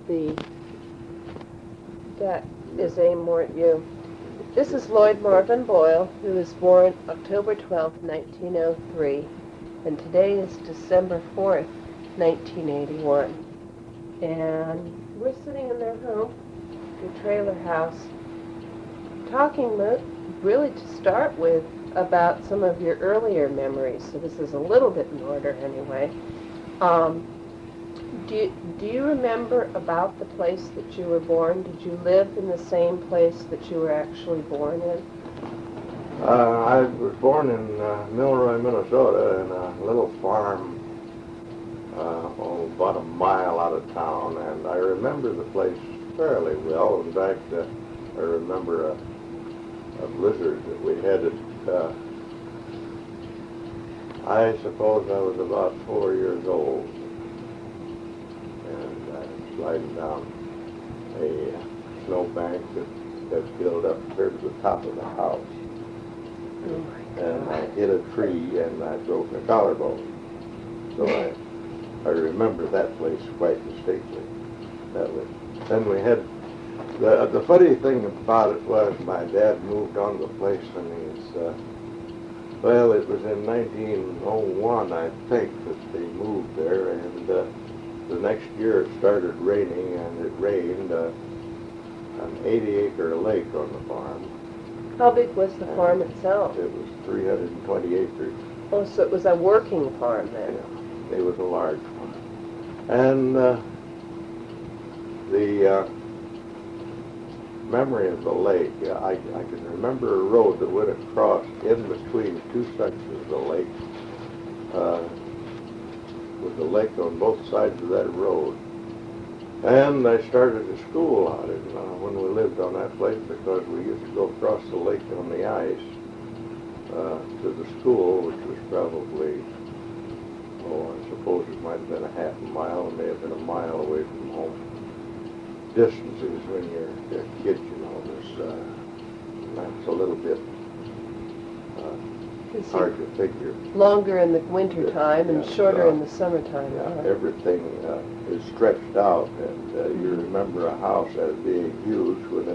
The that is aimed more at you. This is Lloyd Marvin Boyle, who was born October 12, 1903, and today is December 4th, 1981. And we're sitting in their home, your trailer house, talking really to start with about some of your earlier memories. So this is a little bit in order anyway. Do you remember about the place that you were born? Did you live in the same place that you were actually born in? I was born in Milroy, Minnesota, in a little farm about a mile out of town, and I remember the place fairly well. In fact, I remember a blizzard that we had. I suppose I was about 4 years old, and I was sliding down a snowbank that filled up clear to the top of the house. Oh my God. And I hit a tree and I broke my collarbone. So I remember that place quite distinctly. Then we had, the funny thing about it was my dad moved on the place when he was, it was in 1901, I think, that they moved there, and the next year it started raining, and it rained an 80-acre lake on the farm. How big was the farm itself? It was 320 acres. Oh, so it was a working farm then? Yeah, it was a large farm. And the memory of the lake, I can remember a road that went across in between two sections of the lake, with the lake on both sides of that road. And I started a school out when we lived on that place, because we used to go across the lake on the ice to the school, which was probably, I suppose it might have been a half a mile, it may have been a mile away from home. Distances when you're a kid, that's a little bit hard to figure. Longer in the winter time and shorter in the summertime. Everything is stretched out, and you remember a house as being huge when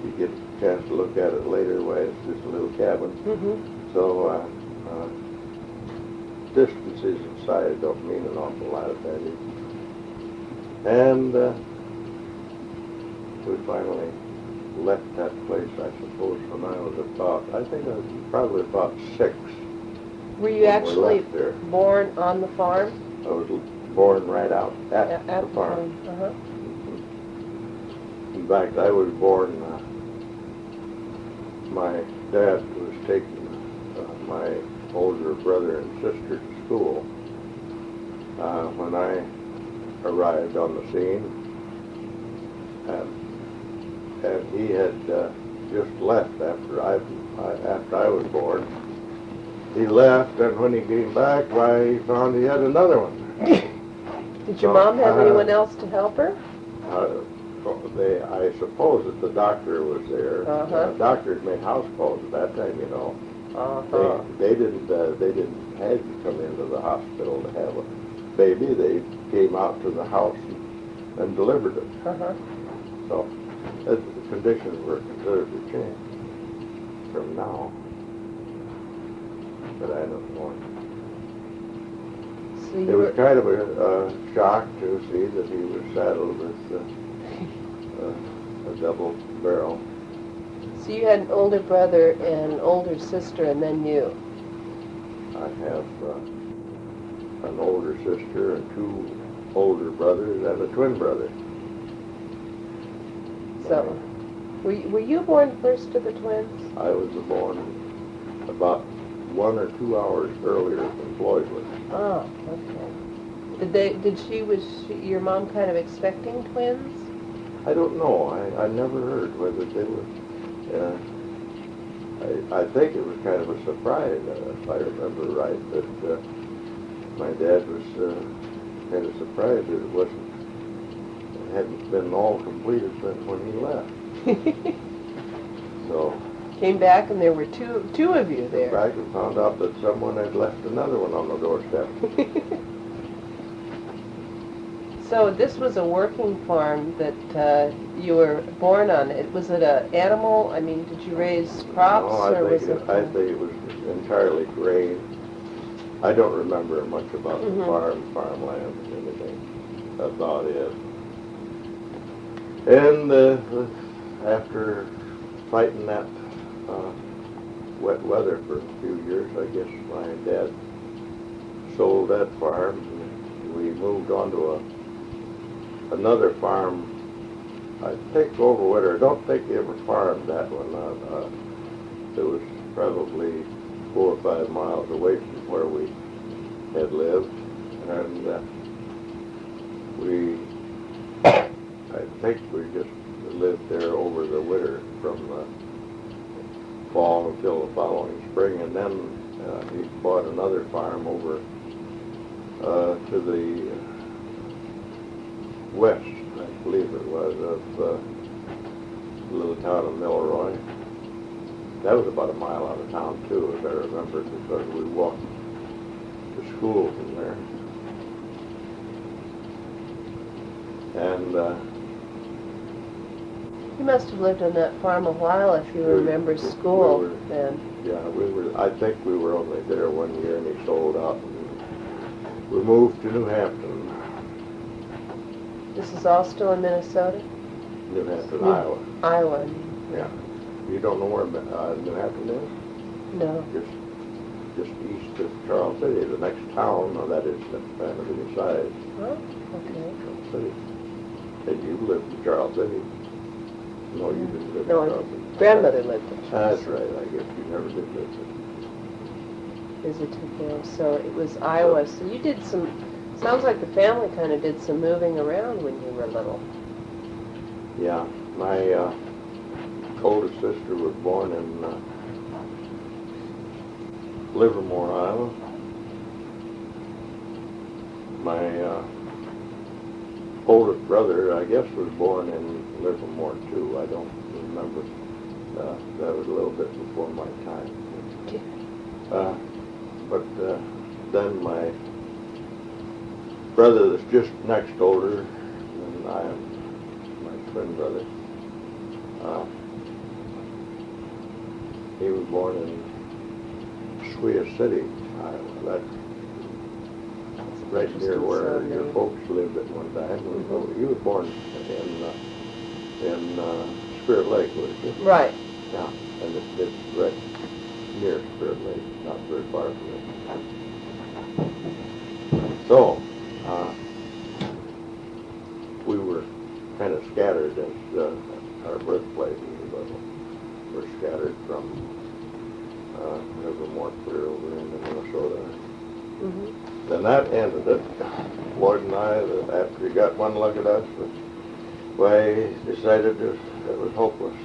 you get a chance to look at it later. Why, it's just a little cabin. Mm-hmm. So distances and size don't mean an awful lot at that age. And we finally left that place, I suppose, when I was I think I was probably about 6. Were you actually born on the farm? I was born right out at the farm. Uh-huh. In fact, I was born, my dad was taking my older brother and sister to school when I arrived on the scene. And he had just left after I was born. He left, and when he came back, he found he had another one. Did your mom have anyone else to help her? I suppose that the doctor was there. Doctors made house calls at that time, They didn't have you come into the hospital to have a baby. They came out to the house and delivered it. So the conditions were considerably changed from now. But I don't know. So it was kind of a shock to see that he was saddled with a double barrel. So you had an older brother and an older sister, and then you. I have an older sister and 2 older brothers and a twin brother. So, were you born first of the twins? I was born about 1 or 2 hours earlier than Floyd was. Oh, okay. Was your mom kind of expecting twins? I don't know. I never heard whether they were. I think it was kind of a surprise, if I remember right, that my dad was kind of surprised that it hadn't been all completed when he left. So came back and there were two of you there. Back and found out that someone had left another one on the doorstep. So this was a working farm that you were born on. Was it an animal? I mean, did you raise crops, No, or was it? I think it was entirely grain. I don't remember much about the farmland, anything about it. And after fighting that wet weather for a few years, I guess my dad sold that farm. And we moved on to another farm. I think over winter. I don't think he ever farmed that one. It was probably 4 or 5 miles away from where we had lived, and I think we just lived there over the winter from fall until the following spring, and then he bought another farm over to the west, I believe it was, of the little town of Milroy. That was about a mile out of town too, as I remember, because we walked to school from there. And You must have lived on that farm a while if you remember school then. Yeah, I think we were only there 1 year, and he sold out, and we moved to New Hampton. This is all still in Minnesota? New Hampton, Iowa. Iowa. Yeah. You don't know where New Hampton is? No. Just east of Charles City. The next town that is kind of beside Oh, okay. Charles City. And you lived in Charles City. No, you didn't live in No, Charles City. grandmother lived in Charles. That's right. I guess you never did visit. Visited there. So it was Iowa. So you did some, sounds like the family kind of did some moving around when you were little. Yeah. My oldest sister was born in Livermore, Iowa. My oldest brother, I guess, was born in Livermore too. I don't remember. That was a little bit before my time. But then my brother that's just next older than I am, my twin brother, he was born in Sweet City, Iowa. That's right near where your folks lived at one time. You were born in Spirit Lake, wasn't you? Right. Yeah, and it's right near Spirit Lake, not very far from it. So, we were kind of scattered as our birthplaces were scattered from Livermore clear over into Minnesota. Mm-hmm. Then that ended it. Lloyd and I, after he got one look at us, we decided it was hopeless.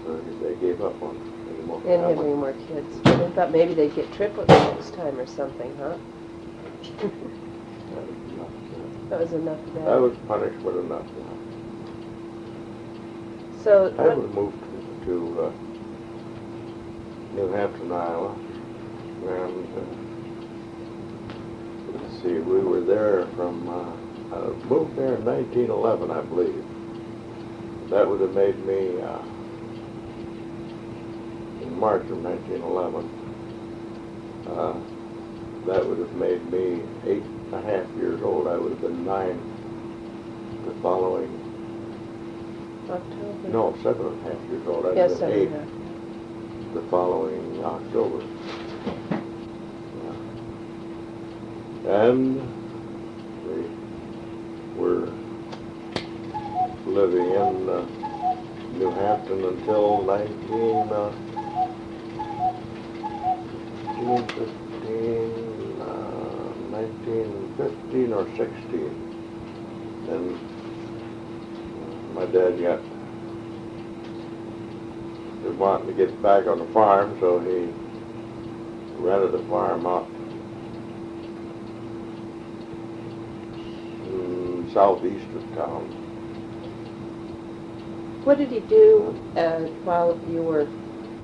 So they gave up on any more And family. having more kids. They thought maybe they'd get triplets next time or something, huh? That was enough of that. I was punished with enough. So I was moved to New Hampton, Iowa, and let's see, we were there from, moved there in 1911, I believe. That would have made me, in March of 1911, that would have made me 8.5 years old. I would have been 9 the following, October? no, 7.5 years old. I would Yes, have been 8 7.5. the following October. And we were living in New Hampton until 1915 or 16. And my dad got wanting to get back on the farm, so he rented a farm out southeast of town. What did he do while you were